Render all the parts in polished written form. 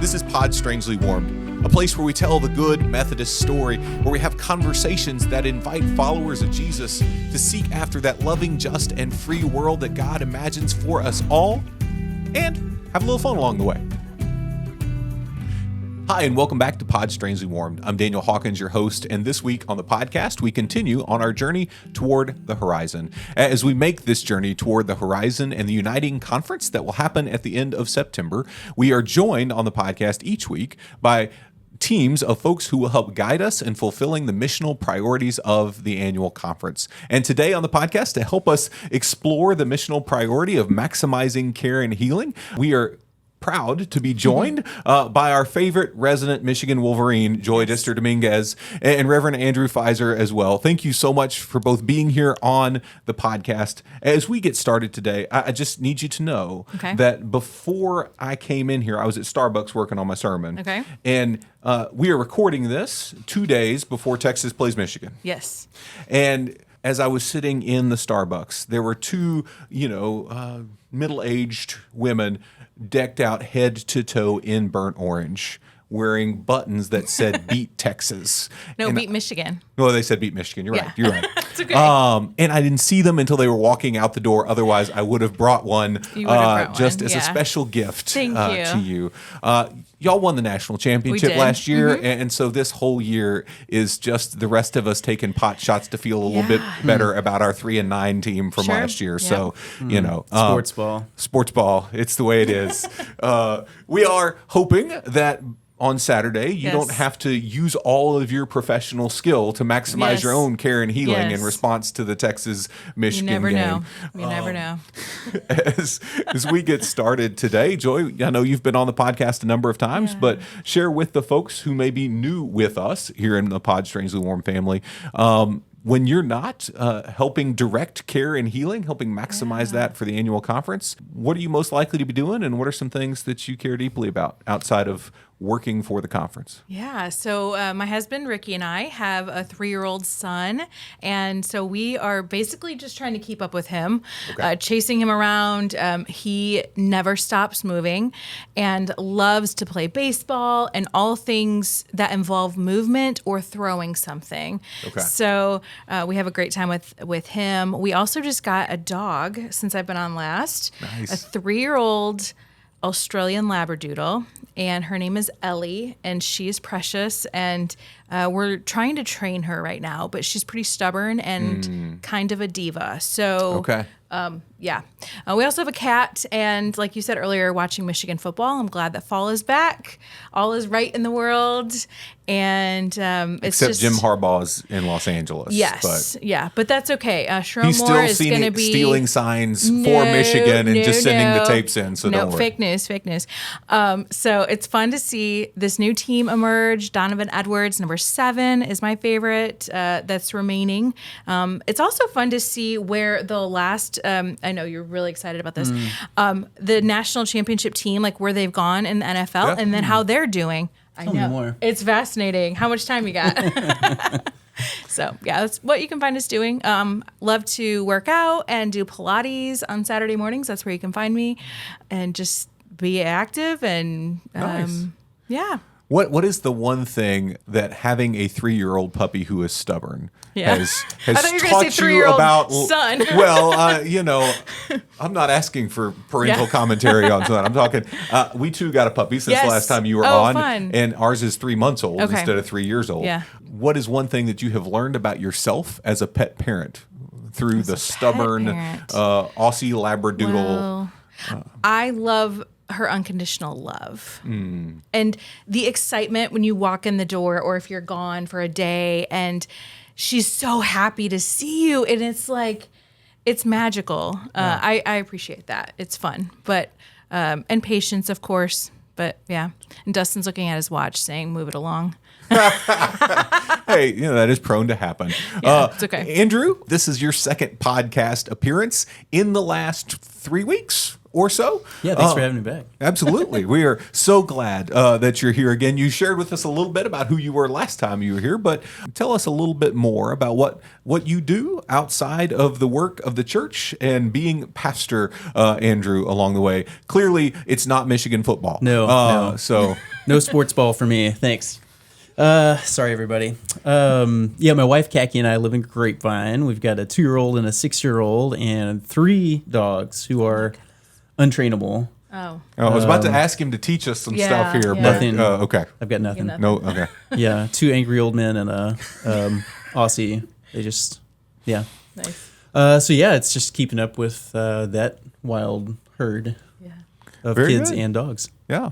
This is Pod Strangely Warmed, a place where we tell the good Methodist story, where we have conversations that invite followers of Jesus to seek after that loving, just, and free world that God imagines for us all, and have a little fun along the way. Hi, and welcome back to Pod Strangely Warmed. I'm Daniel Hawkins, your host, and this week on the podcast, we continue on our journey toward the horizon. As we make this journey toward the horizon and the Uniting Conference that will happen at the end of September, we are joined on the podcast each week by teams of folks who will help guide us in fulfilling the missional priorities of the annual conference. And today on the podcast, to help us explore the missional priority of maximizing care and healing, we are proud to be joined by our favorite resident Michigan Wolverine, Joy Dister-Dominguez, and Reverend Andrew Fiser as well. Thank you so much for both being here on the podcast. As we get started today, I just need you to know that before I came in here, I was at Starbucks working on my sermon. Okay. And we are recording this 2 days before Texas plays Michigan. Yes. And as I was sitting in the Starbucks, there were two, middle-aged women decked out head to toe in burnt orange, wearing buttons that said "Beat Texas." No, Beat Michigan. No, they said "Beat Michigan." You're right. You're right. It's okay. And I didn't see them until they were walking out the door. Otherwise, I would have brought one just as a special gift to you. Y'all won the national championship last year, and so this whole year is just the rest of us taking pot shots to feel a little bit better about our 3-9 team from last year. So, sports ball. It's the way it is. We are hoping that on Saturday, you don't have to use all of your professional skill to maximize your own care and healing in response to the Texas-Michigan game. You never know. As we get started today, Joy, I know you've been on the podcast a number of times, but share with the folks who may be new with us here in the Pod Strangely Warm family, when you're not helping direct care and healing, helping maximize that for the annual conference, what are you most likely to be doing, and what are some things that you care deeply about outside of working for the conference? Yeah, so my husband Ricky and I have a 3-year-old son, and so we are basically just trying to keep up with him, chasing him around. He never stops moving and loves to play baseball and all things that involve movement or throwing something. So we have a great time with him. We also just got a dog since I've been on last. Nice. A 3-year-old Australian Labradoodle, and her name is Ellie, and she is precious, and we're trying to train her right now, but she's pretty stubborn and kind of a diva. So, we also have a cat, and like you said earlier, watching Michigan football. I'm glad that fall is back. All is right in the world, and except Jim Harbaugh is in Los Angeles. Yes, but that's okay. Sherrone Moore is going to be stealing signs for Michigan and just sending the tapes in. So don't worry. Fake news. So it's fun to see this new team emerge. Donovan Edwards, number 7, is my favorite that's remaining. It's also fun to see where the last, I know you're really excited about this, the national championship team, like where they've gone in the NFL and then how they're doing. Tell me more. It's fascinating. How much time you got? So, that's what you can find us doing. Love to work out and do Pilates on Saturday mornings. That's where you can find me. And just be active and, What is the one thing that having a 3-year-old puppy who is stubborn has I thought you were taught say 3-year-old you about? Son. Well, I'm not asking for parental commentary on that. I'm talking. We too got a puppy since the last time you were on, fun. and ours is 3 months old instead of 3 years old. Yeah. What is one thing that you have learned about yourself as a pet parent through the stubborn Aussie Labradoodle? Well, I love her unconditional love and the excitement when you walk in the door or if you're gone for a day and she's so happy to see you, and it's like it's magical. I appreciate that. It's fun, but and patience, of course, but and Dustin's looking at his watch saying move it along. Hey, that is prone to happen. It's okay. Andrew, this is your second podcast appearance in the last 3 weeks or so. Yeah, thanks for having me back. Absolutely. We are so glad that you're here again. You shared with us a little bit about who you were last time you were here, but tell us a little bit more about what you do outside of the work of the church and being pastor, Andrew, along the way. Clearly, it's not Michigan football. No. So No sports ball for me. Thanks. Sorry, everybody. My wife, Khaki, and I live in Grapevine. We've got a 2-year-old and a 6-year-old and 3 dogs who are untrainable. Oh. I was about to ask him to teach us some stuff here, but Nothing. okay. I've got nothing. Nothing. No, okay. Yeah, 2 angry old men and a Aussie. They just, Nice. It's just keeping up with that wild herd of Very kids good. and dogs. Yeah.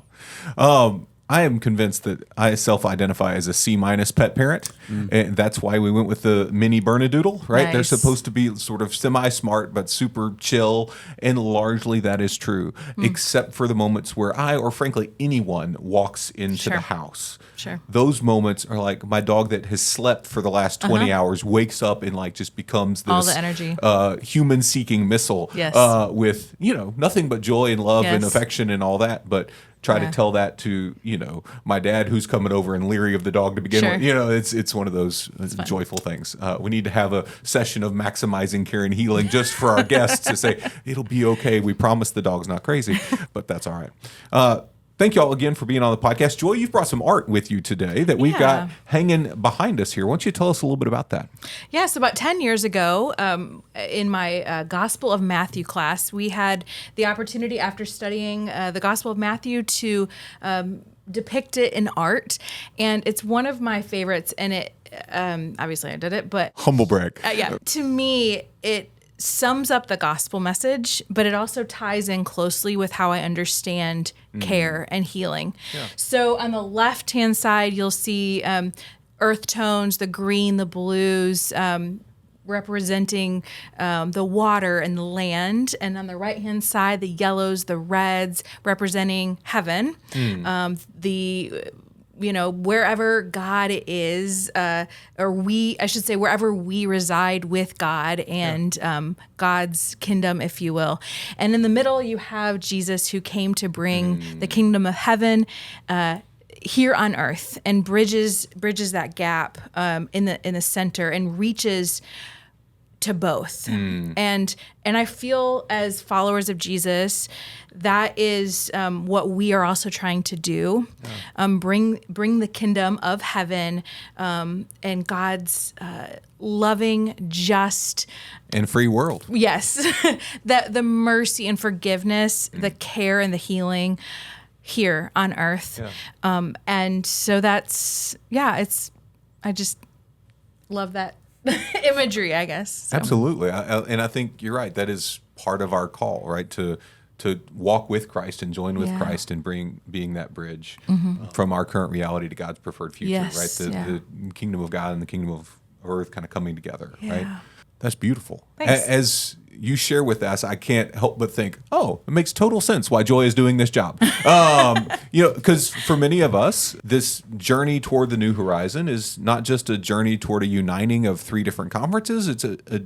I am convinced that I self-identify as a C- pet parent, and that's why we went with the mini Bernedoodle, right? They're Nice. supposed to be sort of semi-smart but super chill, and largely that is true, except for the moments where I, or frankly anyone, walks into Sure. the house. Sure. Those moments are like my dog that has slept for the last 20 hours wakes up and like just becomes this All the energy. human-seeking missile Yes. with, nothing but joy and love and Yes. affection and all that, but try to tell that to my dad who's coming over and leery of the dog to begin Sure. with. It's one of those joyful things. We need to have a session of maximizing care and healing just for our guests to say it'll be okay. We promise the dog's not crazy, but that's all right. Thank you all again for being on the podcast. Joy, you've brought some art with you today that we've got hanging behind us here. Why don't you tell us a little bit about that? Yeah, so about 10 years ago, in my Gospel of Matthew class, we had the opportunity after studying the Gospel of Matthew to depict it in art. And it's one of my favorites. And it, obviously I did it, but Humble brag. to me, it sums up the gospel message, but it also ties in closely with how I understand care and healing. So on the left-hand side, you'll see earth tones, the green, the blues, representing the water and the land. And on the right-hand side, the yellows, the reds, representing heaven. Wherever God is, wherever we reside with God and God's kingdom, if you will. And in the middle, you have Jesus who came to bring the kingdom of heaven here on earth and bridges that gap in the center and reaches to both. And I feel as followers of Jesus, that is what we are also trying to do. Bring the kingdom of heaven and God's loving, just, and free world. yes, the mercy and forgiveness, the care and the healing here on earth. And so that's, I just love that imagery, I guess. So. Absolutely. And I think you're right. That is part of our call, right? To walk with Christ and join with Christ and being that bridge from our current reality to God's preferred future, Yes, right? The kingdom of God and the kingdom of earth kind of coming together, right? Yeah. That's beautiful. Thanks. As you share with us, I can't help but think, it makes total sense why Joy is doing this job. Because for many of us, this journey toward the new horizon is not just a journey toward a uniting of 3 different conferences. It's a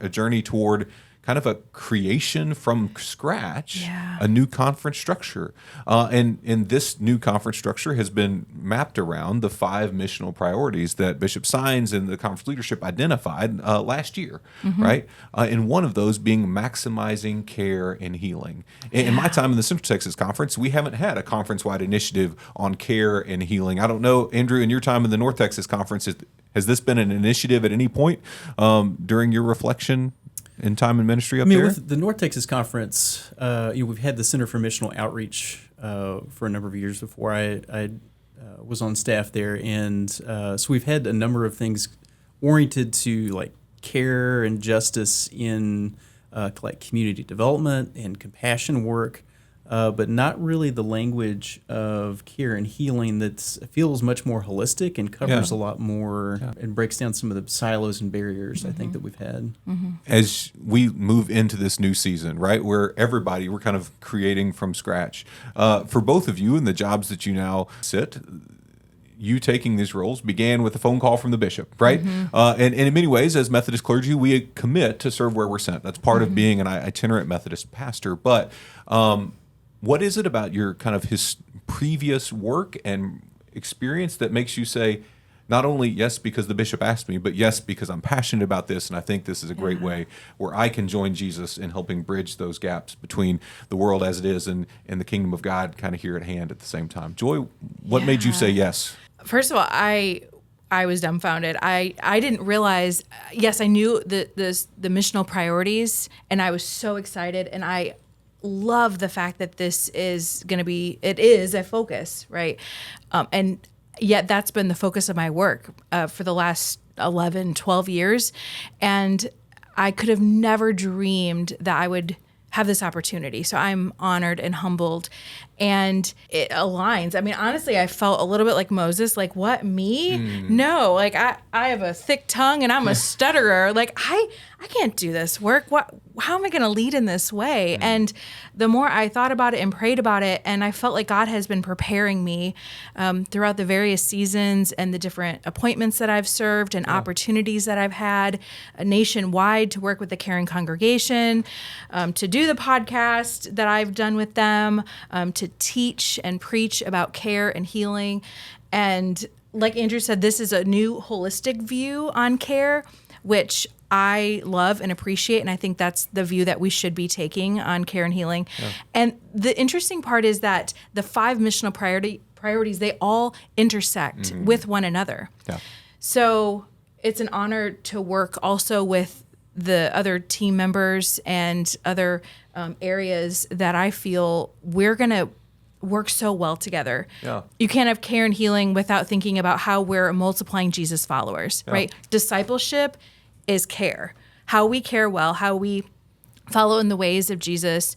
journey toward kind of a creation from scratch, a new conference structure. And this new conference structure has been mapped around the 5 missional priorities that Bishop Sines and the conference leadership identified last year, right? And one of those being maximizing care and healing. In my time in the Central Texas Conference, we haven't had a conference-wide initiative on care and healing. I don't know, Andrew, in your time in the North Texas Conference, has this been an initiative at any point during your reflection in time and ministry up there? With the North Texas Conference, we've had the Center for Missional Outreach for a number of years before I was on staff there, and so we've had a number of things oriented to like care and justice in like community development and compassion work, but not really the language of care and healing that feels much more holistic and covers a lot more and breaks down some of the silos and barriers I think that we've had. As we move into this new season, right, where we're kind of creating from scratch. For both of you in the jobs that you now sit, you taking these roles began with a phone call from the bishop, right? And in many ways, as Methodist clergy, we commit to serve where we're sent. That's part of being an itinerant Methodist pastor. But what is it about your kind of his previous work and experience that makes you say, not only yes because the bishop asked me, but yes because I'm passionate about this, and I think this is a great way where I can join Jesus in helping bridge those gaps between the world as it is and the kingdom of God kind of here at hand at the same time. Joy, what made you say yes? First of all, I was dumbfounded. I didn't realize. Yes, I knew the missional priorities, and I was so excited, and I love the fact that this is going to be. It is a focus, right? And yet, that's been the focus of my work for the last 11, 12 years, and I could have never dreamed that I would have this opportunity. So I'm honored and humbled, and it aligns. I mean, honestly, I felt a little bit like Moses, like, what, me? No, like I have a thick tongue and I'm a stutterer. Like I can't do this work. How am I going to lead in this way? And the more I thought about it and prayed about it, and I felt like God has been preparing me throughout the various seasons and the different appointments that I've served and opportunities that I've had nationwide to work with the Caring Congregation, to do the podcast that I've done with them, to teach and preach about care and healing. And like Andrew said, this is a new holistic view on care, which I love and appreciate, and I think that's the view that we should be taking on care and healing. Yeah. And the interesting part is that the 5 missional priorities, they all intersect with one another. Yeah. So it's an honor to work also with the other team members and other areas that I feel we're going to work so well together. Yeah. You can't have care and healing without thinking about how we're multiplying Jesus followers, right? Discipleship is care. How we care well, how we follow in the ways of Jesus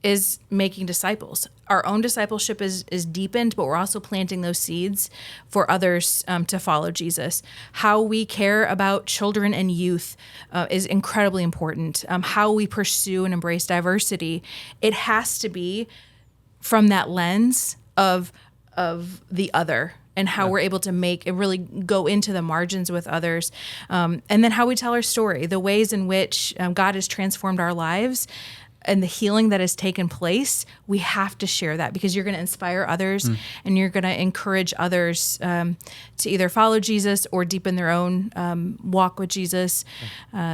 is making disciples. Our own discipleship is deepened, but we're also planting those seeds for others to follow Jesus. How we care about children and youth is incredibly important. How we pursue and embrace diversity, it has to be from that lens of the other, and how we're able to make and really go into the margins with others. And then how we tell our story, the ways in which God has transformed our lives and the healing that has taken place. We have to share that because you're going to inspire others and you're going to encourage others to either follow Jesus or deepen their own walk with Jesus.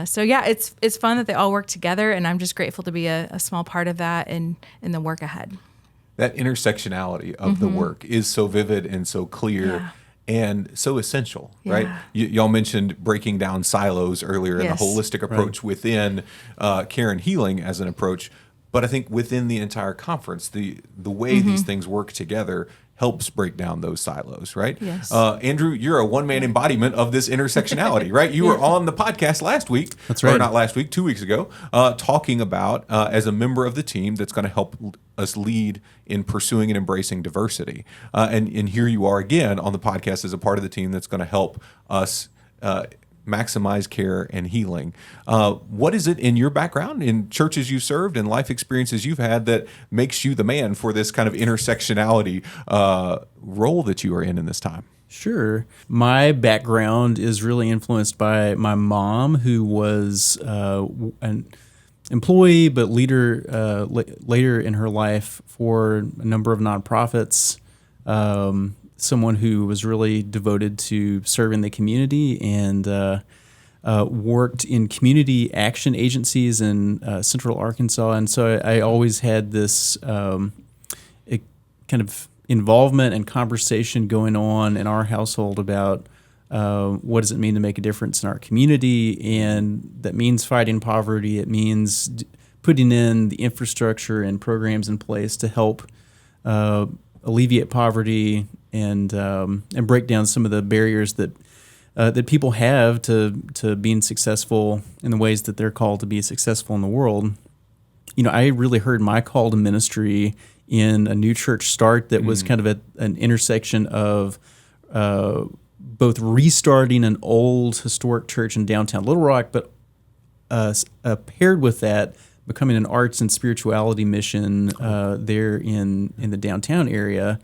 So yeah, it's fun that they all work together, and I'm just grateful to be a small part of that in the work ahead. That intersectionality of the work is so vivid and so clear and so essential, right? Y'all mentioned breaking down silos earlier and the holistic approach within care and healing as an approach. But I think within the entire conference, the way these things work together helps break down those silos, right? Yes. Andrew, you're a one-man embodiment of this intersectionality, right? You were on the podcast last week, that's right, or not last week, 2 weeks ago, talking about as a member of the team that's going to help us lead in pursuing and embracing diversity. And here you are again on the podcast as a part of the team that's going to help us maximize care and healing. What is it in your background, in churches you've served and life experiences you've had, that makes you the man for this kind of intersectionality role that you are in this time? Sure. My background is really influenced by my mom, who was an employee but leader later in her life for a number of nonprofits. Someone who was really devoted to serving the community and worked in community action agencies in Central Arkansas. And so I always had this kind of involvement and conversation going on in our household about what does it mean to make a difference in our community. And that means fighting poverty. It means putting in the infrastructure and programs in place to help alleviate poverty and break down some of the barriers that people have to being successful in the ways that they're called to be successful in the world. You know, I really heard my call to ministry in a new church start that was kind of an intersection of both restarting an old historic church in downtown Little Rock, but paired with that, becoming an arts and spirituality mission there in the downtown area.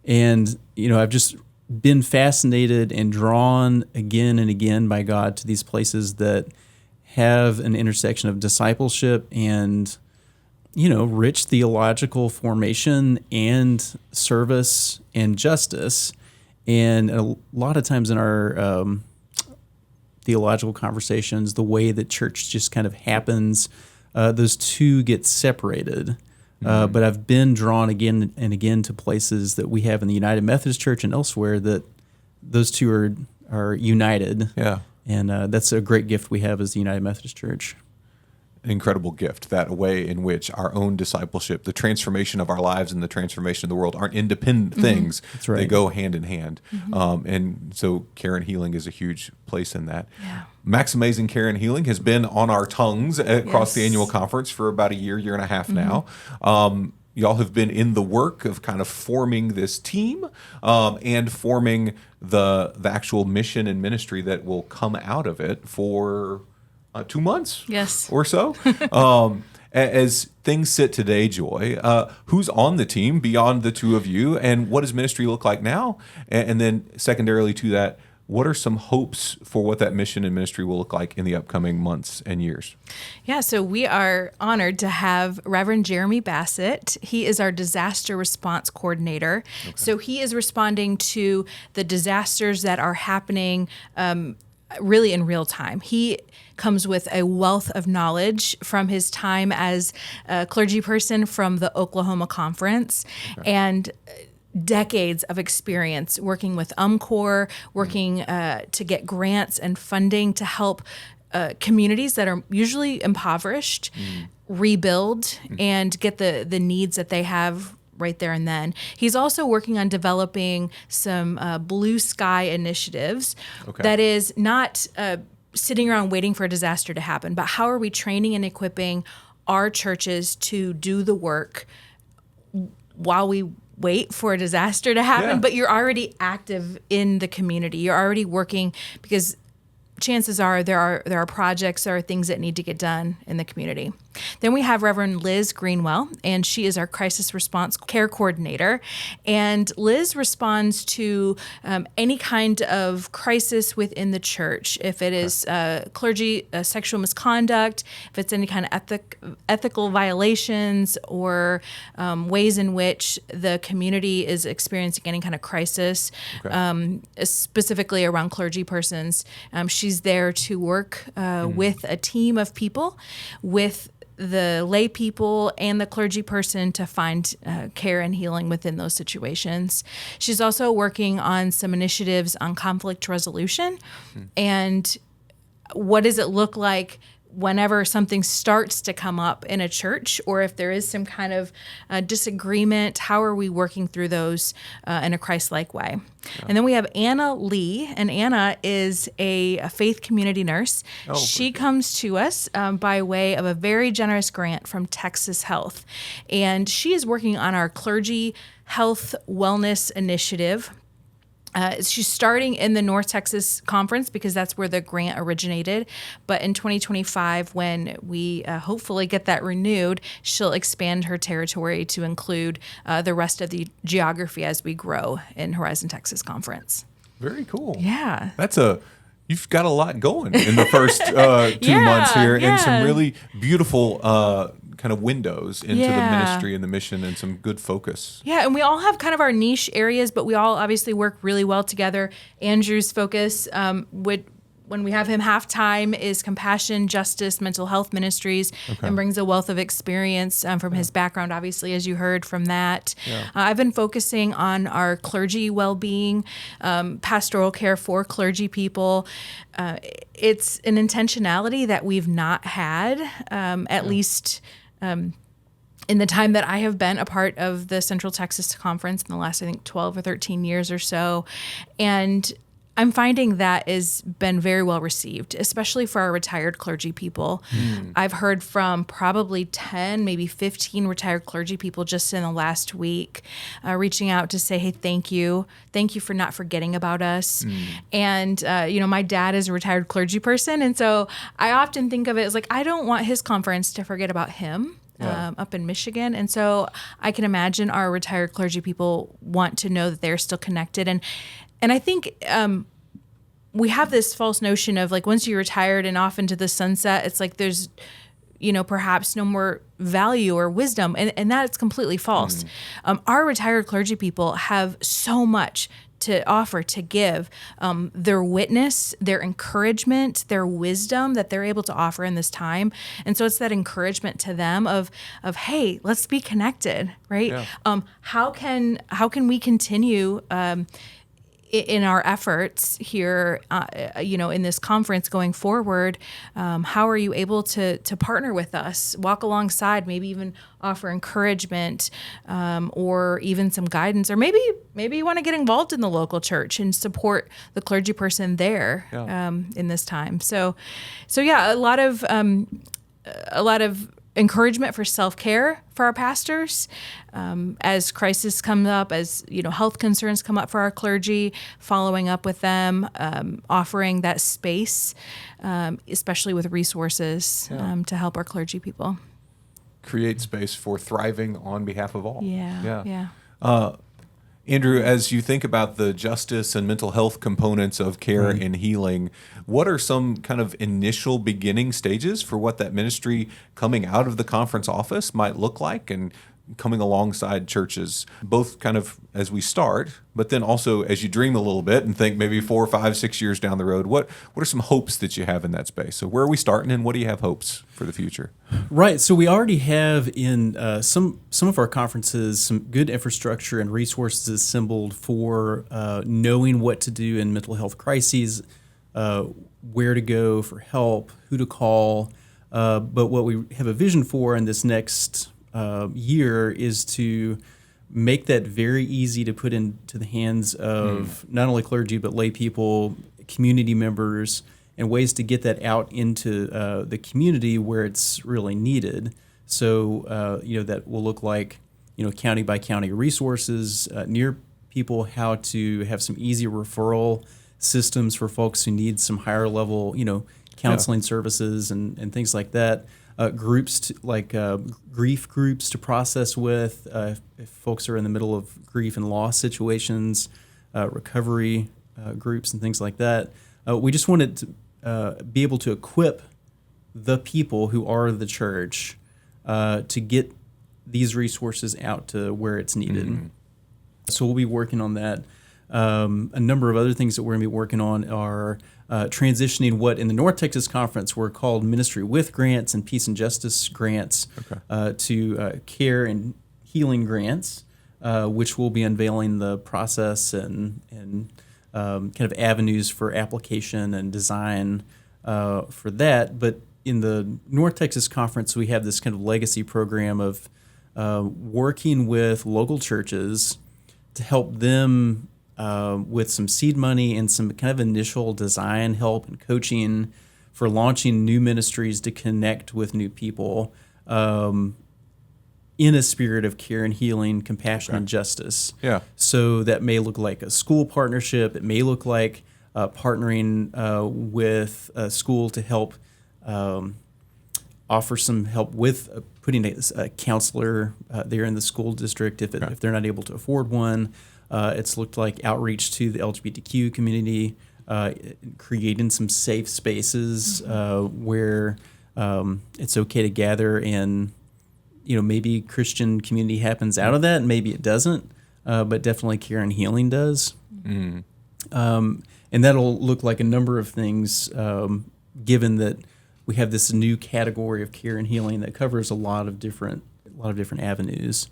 And, you know, I've just been fascinated and drawn again and again by God to these places that have an intersection of discipleship and, you know, rich theological formation and service and justice. And a lot of times in our theological conversations, the way that church just kind of happens, those two get separated. But I've been drawn again and again to places that we have in the United Methodist Church and elsewhere that those two are united. Yeah. And that's a great gift we have as the United Methodist Church. An incredible gift, that way in which our own discipleship, the transformation of our lives and the transformation of the world aren't independent things. That's right. They go hand in hand. And so care and healing is a huge place in that. Yeah. Max Amazing Care and Healing has been on our tongues across the Yes. annual conference for about a year and a half now. Y'all have been in the work of kind of forming this team and forming the actual mission and ministry that will come out of it for 2 months Yes. or so. As things sit today, Joy, who's on the team beyond the two of you, and what does ministry look like now? And then secondarily to that, what are some hopes for what that mission and ministry will look like in the upcoming months and years? Yeah, so we are honored to have Reverend Jeremy Bassett. He is our disaster response coordinator. Okay. So he is responding to the disasters that are happening really in real time. He comes with a wealth of knowledge from his time as a clergy person from the Oklahoma Conference. Okay. And decades of experience working with UMCOR, working to get grants and funding to help communities that are usually impoverished rebuild and get the needs that they have right there and then. He's also working on developing some blue sky initiatives that is not sitting around waiting for a disaster to happen, but how are we training and equipping our churches to do the work while we wait for a disaster to happen, but you're already active in the community. You're already working because chances are there are projects or things that need to get done in the community. Then we have Reverend Liz Greenwell, and she is our crisis response care coordinator. And Liz responds to any kind of crisis within the church. If it is clergy sexual misconduct, if it's any kind of ethical violations or ways in which the community is experiencing any kind of crisis, specifically around clergy persons, she's there to work with a team of people, with the lay people and the clergy person to find care and healing within those situations. She's also working on some initiatives on conflict resolution and what does it look like whenever something starts to come up in a church, or if there is some kind of disagreement, how are we working through those in a Christ-like way? Yeah. And then we have Anna Lee, and Anna is a faith community nurse. She comes to us by way of a very generous grant from Texas Health, and she is working on our clergy health wellness initiative. She's starting in the North Texas Conference because that's where the grant originated. But in 2025, when we hopefully get that renewed, she'll expand her territory to include the rest of the geography as we grow in Horizon Texas Conference. Very cool. Yeah. You've got a lot going in the first 2 months here, and some really beautiful kind of windows into the ministry and the mission and some good focus. Yeah, and we all have kind of our niche areas, but we all obviously work really well together. Andrew's focus when we have him half-time is compassion, justice, mental health ministries, and brings a wealth of experience from his background, obviously, as you heard from that. Yeah. I've been focusing on our clergy well-being, pastoral care for clergy people. It's an intentionality that we've not had, at least in the time that I have been a part of the Central Texas Conference in the last, I think, 12 or 13 years or so. And I'm finding that has been very well received, especially for our retired clergy people. I've heard from probably 10, maybe 15 retired clergy people just in the last week reaching out to say, hey, thank you. Thank you for not forgetting about us. And, my dad is a retired clergy person. And so I often think of it as like, I don't want his conference to forget about him. Up in Michigan. And so I can imagine our retired clergy people want to know that they're still connected. And I think we have this false notion of like once you're retired and off into the sunset, it's like there's, perhaps no more value or wisdom. And that's completely false. Our retired clergy people have so much offer, to give, their witness, their encouragement, their wisdom that they're able to offer in this time. And so it's that encouragement to them of hey, let's be connected, right? Yeah. How can we continue in our efforts here, in this conference going forward? How are you able to partner with us, walk alongside, maybe even offer encouragement, or even some guidance, or maybe you want to get involved in the local church and support the clergy person there in this time. So yeah, a lot of encouragement for self-care for our pastors as crisis comes up, as health concerns come up for our clergy, following up with them, offering that space, especially with resources to help our clergy people. Create space for thriving on behalf of all. Yeah. Andrew, as you think about the justice and mental health components of care and healing, what are some kind of initial beginning stages for what that ministry coming out of the conference office might look like, and coming alongside churches, both kind of as we start, but then also as you dream a little bit and think maybe 4, 5, 6 years down the road? What are some hopes that you have in that space? So where are we starting, and what do you have hopes for the future? Right. So we already have in some of our conferences some good infrastructure and resources assembled for knowing what to do in mental health crises, where to go for help, who to call. But what we have a vision for in this next year is to make that very easy to put into the hands of not only clergy but lay people, community members, and ways to get that out into the community where it's really needed. So that will look like county by county resources near people, how to have some easy referral systems for folks who need some higher level counseling services and things like that. Groups like grief groups to process with if folks are in the middle of grief and loss situations, recovery groups and things like that. We just wanted to be able to equip the people who are the church to get these resources out to where it's needed. So we'll be working on that. A number of other things that we're going to be working on are transitioning what in the North Texas Conference were called Ministry with Grants and Peace and Justice Grants to care and healing grants, which will be unveiling the process and kind of avenues for application and design for that. But in the North Texas Conference, we have this kind of legacy program of working with local churches to help them with some seed money and some kind of initial design help and coaching for launching new ministries to connect with new people in a spirit of care and healing, compassion and justice. Yeah. So that may look like a school partnership. It may look like partnering with a school to help offer some help with putting a counselor there in the school district if they're not able to afford one. It's looked like outreach to the LGBTQ community, creating some safe spaces where it's okay to gather, and maybe Christian community happens out of that, and maybe it doesn't, but definitely care and healing does. And that'll look like a number of things, given that we have this new category of care and healing that covers a lot of different avenues.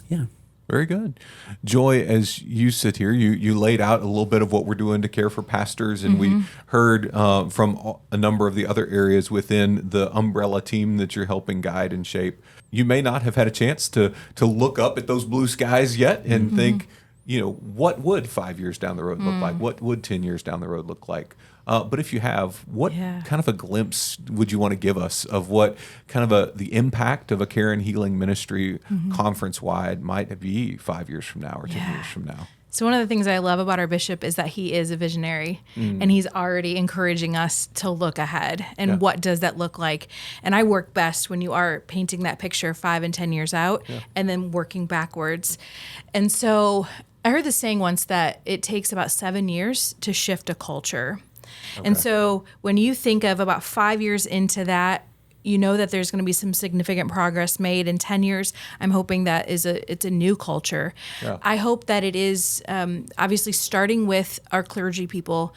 Yeah. Very good. Joy, as you sit here, you laid out a little bit of what we're doing to care for pastors, and we heard from a number of the other areas within the umbrella team that you're helping guide and shape. You may not have had a chance to look up at those blue skies yet and think, what would 5 years down the road look like? What would 10 years down the road look like? But if you have, what kind of a glimpse would you want to give us of what kind of the impact of a care and healing ministry conference-wide might be 5 years from now or 10 years from now? So one of the things I love about our bishop is that he is a visionary, and he's already encouraging us to look ahead. And what does that look like? And I work best when you are painting that picture 5 and 10 years out and then working backwards. And so I heard the saying once that it takes about 7 years to shift a culture. And so when you think of about 5 years into that, you know that there's going to be some significant progress made in 10 years. I'm hoping that it's a new culture. Yeah. I hope that it is obviously starting with our clergy people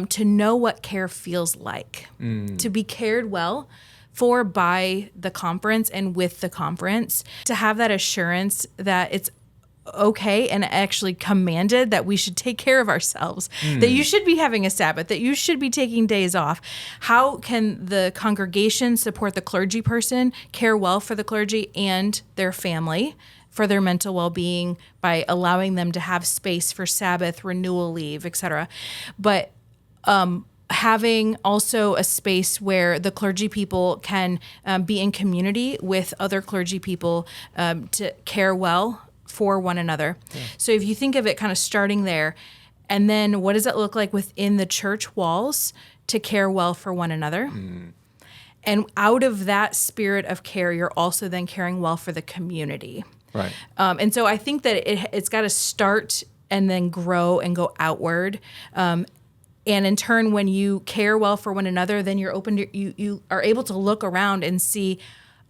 to know what care feels like, to be cared well for by the conference and with the conference, to have that assurance that it's okay and actually commanded that we should take care of ourselves, that you should be having a Sabbath, that you should be taking days off. How can the congregation support the clergy person, care well for the clergy and their family, for their mental well-being by allowing them to have space for Sabbath, renewal leave, etc. But having also a space where the clergy people can be in community with other clergy people to care well for one another. Yeah. So if you think of it kind of starting there, and then what does it look like within the church walls to care well for one another? And out of that spirit of care, you're also then caring well for the community. Right. And so I think that it's got to start and then grow and go outward. And in turn, when you care well for one another, then you're open to, you are able to look around and see,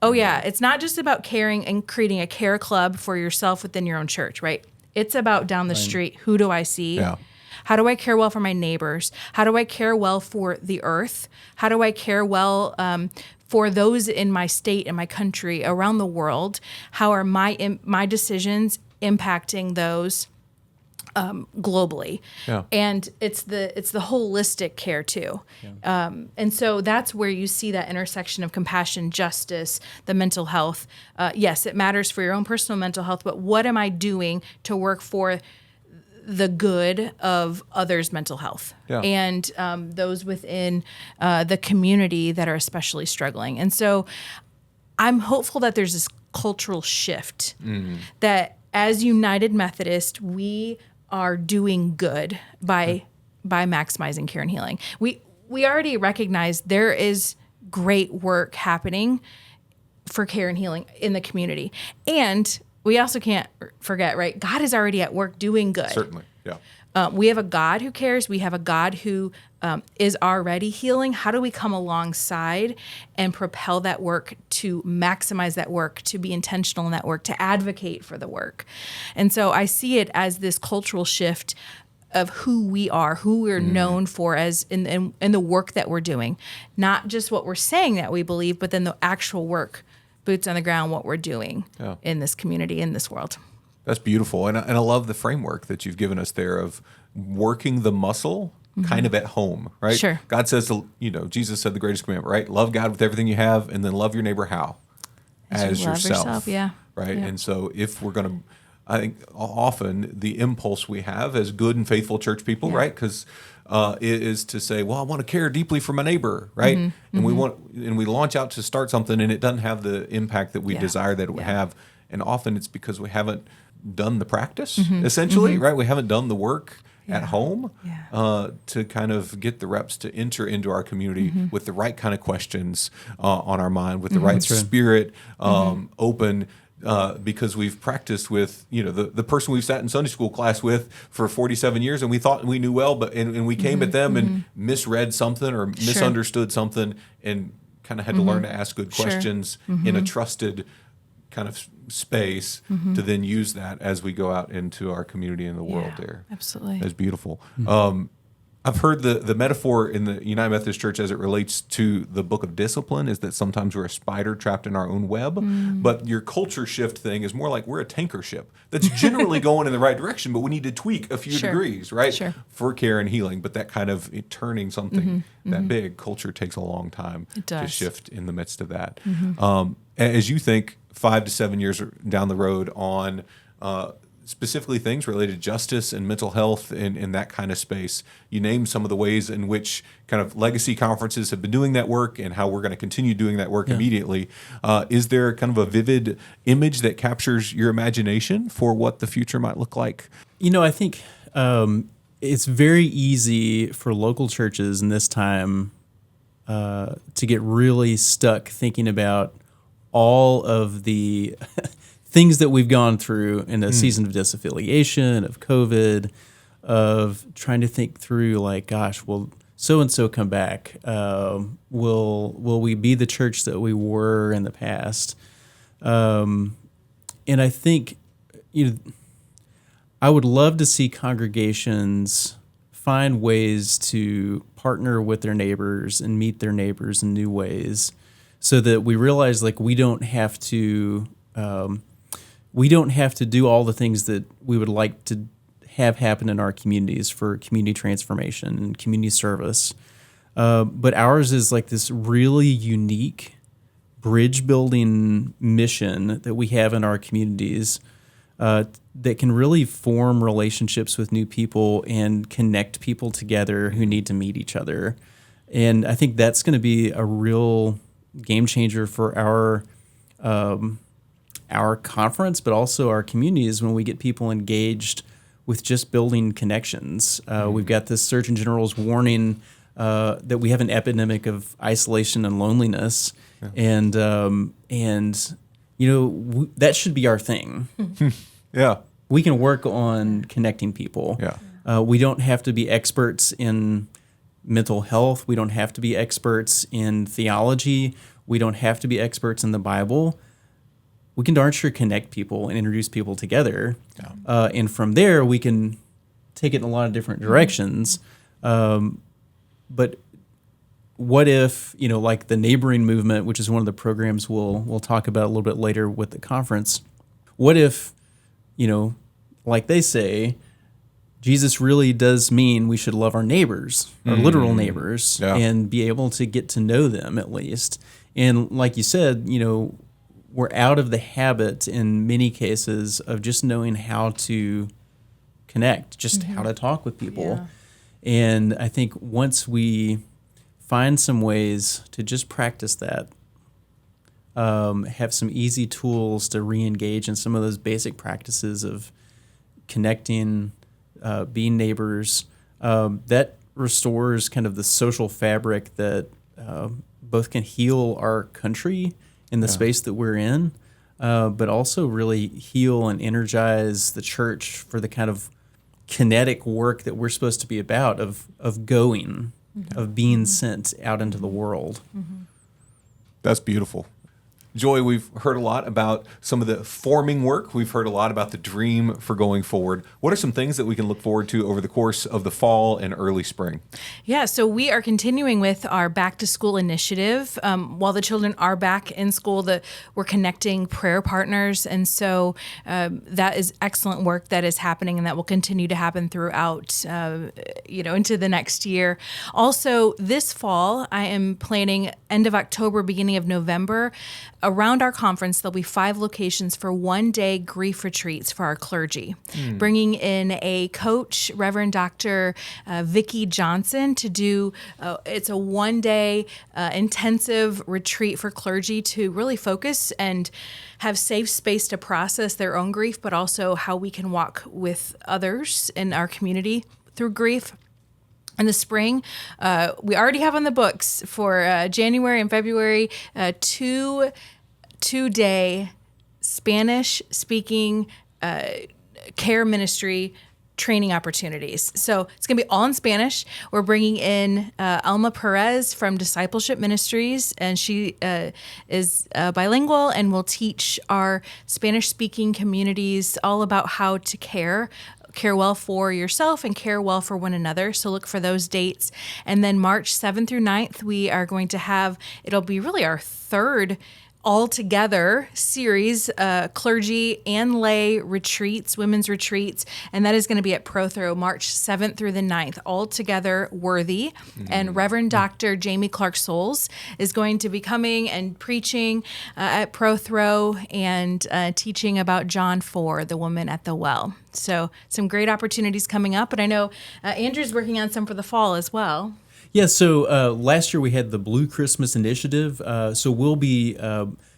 oh yeah, it's not just about caring and creating a care club for yourself within your own church, right? It's about down the street, who do I see? Yeah. How do I care well for my neighbors? How do I care well for the earth? How do I care well for those in my state and my country, around the world? How are my decisions impacting those globally? Yeah. And it's the holistic care too. Yeah. And so that's where you see that intersection of compassion, justice, the mental health. Yes, it matters for your own personal mental health, but what am I doing to work for the good of others' mental health, and those within the community that are especially struggling? And so I'm hopeful that there's this cultural shift that as United Methodist, we are doing good by maximizing care and healing. We already recognize there is great work happening for care and healing in the community. And we also can't forget, right? God is already at work doing good. Certainly, yeah. We have a God who cares. We have a God who is already healing. How do we come alongside and propel that work, to maximize that work, to be intentional in that work, to advocate for the work? And so I see it as this cultural shift of who we are, who we're known for as in the work that we're doing. Not just what we're saying that we believe, but then the actual work, boots on the ground, what we're doing in this community, in this world. That's beautiful. And I love the framework that you've given us there of working the muscle kind of at home, right? Sure. God says, Jesus said the greatest commandment, right? Love God with everything you have, and then love your neighbor how? As yourself. Yeah. Right? Yeah. And so if we're going to, I think often the impulse we have as good and faithful church people, right? Because it is to say, well, I want to care deeply for my neighbor, right? And we launch out to start something, and it doesn't have the impact that we desire that it would have. And often it's because we haven't done the practice, essentially, right? We haven't done the work at home to kind of get the reps to enter into our community with the right kind of questions on our mind, with the right spirit open, because we've practiced with the person we've sat in Sunday school class with for 47 years, and we thought we knew well, but and we came at them and misread something or misunderstood something, and kind of had to learn to ask good questions in a trusted kind of space to then use that as we go out into our community and the world there. Absolutely. That's beautiful. I've heard the metaphor in the United Methodist Church as it relates to the book of discipline is that sometimes we're a spider trapped in our own web, but your culture shift thing is more like we're a tanker ship that's generally going in the right direction, but we need to tweak a few degrees, right? For care and healing. But that kind of turning something that big, culture takes a long time to shift in the midst of that. As you think 5 to 7 years down the road on specifically things related to justice and mental health in that kind of space, you named some of the ways in which kind of legacy conferences have been doing that work and how we're going to continue doing that work immediately. Is there kind of a vivid image that captures your imagination for what the future might look like? I think it's very easy for local churches in this time to get really stuck thinking about all of the things that we've gone through in a season of disaffiliation, of COVID, of trying to think through like, gosh, well, so and so come back? Will we be the church that we were in the past? And I think, I would love to see congregations find ways to partner with their neighbors and meet their neighbors in new ways, so that we realize we don't have to do all the things that we would like to have happen in our communities for community transformation and community service. But ours is this really unique bridge building mission that we have in our communities that can really form relationships with new people and connect people together who need to meet each other. And I think that's going to be a real game changer for our conference, but also our communities when we get people engaged with just building connections. We've got this Surgeon General's warning that we have an epidemic of isolation and loneliness, and that should be our thing. Yeah. We can work on connecting people. Yeah. We don't have to be experts in mental health. We don't have to be experts in theology. We don't have to be experts in the Bible. We can darn sure connect people and introduce people together. Yeah. And from there, we can take it in a lot of different directions. But what if, like the neighboring movement, which is one of the programs we'll talk about a little bit later with the conference, what if, like they say, Jesus really does mean we should love our neighbors, our literal neighbors, and be able to get to know them at least. And like you said, we're out of the habit in many cases of just knowing how to connect, just how to talk with people. Yeah. And I think once we find some ways to just practice that, have some easy tools to re-engage in some of those basic practices of connecting, being neighbors, that restores kind of the social fabric that both can heal our country in the space that we're in, but also really heal and energize the church for the kind of kinetic work that we're supposed to be about, of going, of being sent out into the world. That's beautiful. Joy, we've heard a lot about some of the forming work. We've heard a lot about the dream for going forward. What are some things that we can look forward to over the course of the fall and early spring? Yeah, so we are continuing with our back to school initiative. While the children are back in school, we're connecting prayer partners. And so that is excellent work that is happening and that will continue to happen throughout, into the next year. Also, this fall, I am planning end of October, beginning of November. Around our conference, there'll be 5 locations for one-day grief retreats for our clergy, bringing in a coach, Reverend Dr. Vicki Johnson, to do, it's a one-day intensive retreat for clergy to really focus and have safe space to process their own grief, but also how we can walk with others in our community through grief. In the spring, we already have on the books for January and February 2-day Spanish-speaking care ministry training opportunities. So it's going to be all in Spanish. We're bringing in Alma Perez from Discipleship Ministries, and she is bilingual and will teach our Spanish-speaking communities all about how to care well for yourself and care well for one another. So look for those dates. And then March 7th through 9th, we are going to have, it'll be really our third all-together series, clergy and lay retreats, women's retreats, and that is going to be at Prothro, March 7th through the 9th, all together worthy. And Reverend Dr. Jamie Clark Souls is going to be coming and preaching at Prothro and teaching about John 4, the woman at the well. So some great opportunities coming up, and I know Andrew's working on some for the fall as well. Yeah, so last year we had the Blue Christmas Initiative, so we'll be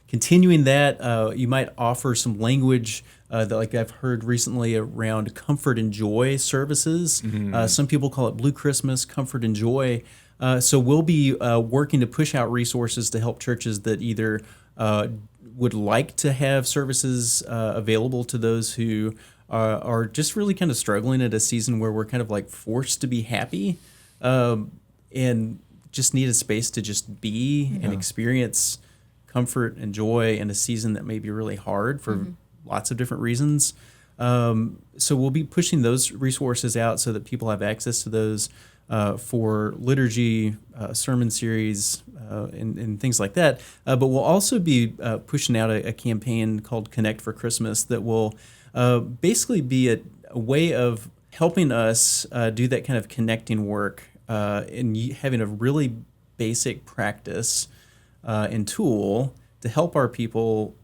continuing that. You might offer some language that, like I've heard recently, around comfort and joy services. Some people call it Blue Christmas, comfort and joy. So we'll be working to push out resources to help churches that either would like to have services available to those who are just really kind of struggling at a season where we're kind of like forced to be happy. and just need a space to just be and experience comfort and joy in a season that may be really hard for lots of different reasons. So we'll be pushing those resources out so that people have access to those for liturgy, sermon series, and things like that. But we'll also be pushing out a campaign called Connect for Christmas that will basically be a way of helping us do that kind of connecting work and having a really basic practice and tool to help our people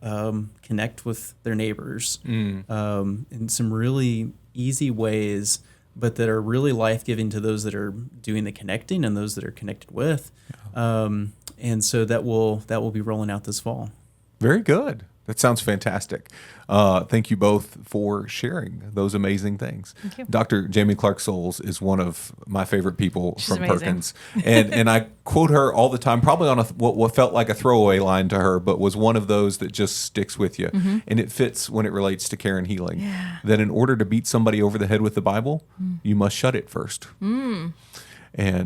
connect with their neighbors in some really easy ways, but that are really life-giving to those that are doing the connecting and those that are connected with. And so that will be rolling out this fall. Very good. That sounds fantastic. Thank you both for sharing those amazing things. Thank you. Dr. Jamie Clark Souls is one of my favorite people She's from amazing. Perkins. And I quote her all the time, probably on what felt like a throwaway line to her, but was one of those that just sticks with you. And it fits when it relates to care and healing. Yeah. That in order to beat somebody over the head with the Bible, you must shut it first. And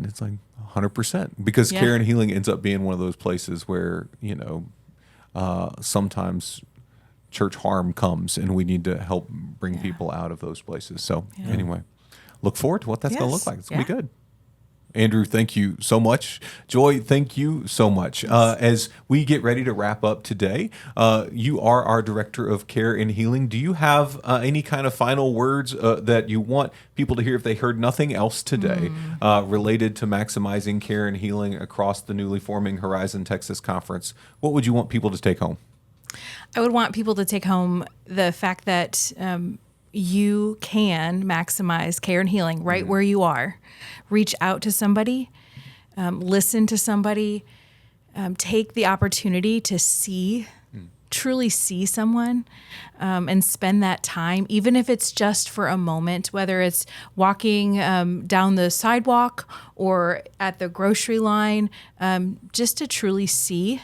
it's like 100%. Because care and healing ends up being one of those places where, sometimes church harm comes and we need to help bring people out of those places. So anyway, look forward to what that's going to look like. It's going to be good. Andrew, thank you so much. Joy, thank you so much. As we get ready to wrap up today, you are our Director of Care and Healing. Do you have any kind of final words that you want people to hear if they heard nothing else today related to maximizing care and healing across the newly forming Horizon Texas Conference? What would you want people to take home? I would want people to take home the fact that you can maximize care and healing right where you are. Reach out to somebody, listen to somebody, take the opportunity to truly see someone, and spend that time, even if it's just for a moment, whether it's walking down the sidewalk or at the grocery line, just to truly see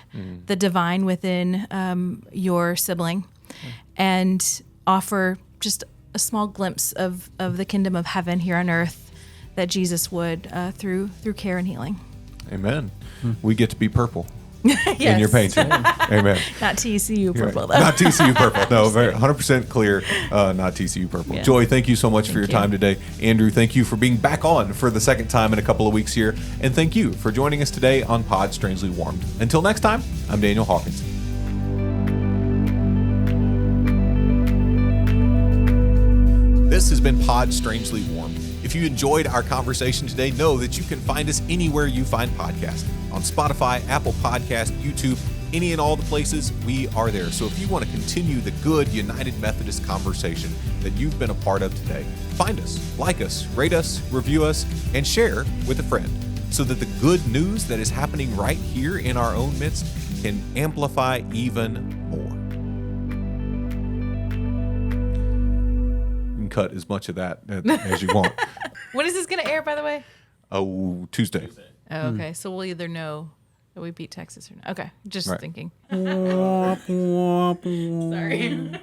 the divine within your sibling and offer just a small glimpse of the kingdom of heaven here on earth that Jesus would through care and healing. Amen. We get to be purple. Yes. In your painting. Amen. Not TCU purple, Right. though. Not TCU purple. No, very 100% clear. Not TCU purple. Yeah. Joy, thank you so much for your you. time today. Andrew, thank you for being back on for the second time in a couple of weeks here. And thank you for joining us today on Pod Strangely Warmed. Until next time, I'm Daniel Hawkins. This has been Pod Strangely Warmed. If you enjoyed our conversation today, know that you can find us anywhere you find podcasts. On Spotify, Apple Podcast, YouTube, any and all the places, we are there. So if you want to continue the good United Methodist conversation that you've been a part of today, find us, like us, rate us, review us, and share with a friend so that the good news that is happening right here in our own midst can amplify even more. You can cut as much of that as you want. When is this going to air, by the way? Oh, Tuesday. Oh, okay. So we'll either know that we beat Texas or not. Okay. Just Right. thinking. Womp, womp, womp. Sorry.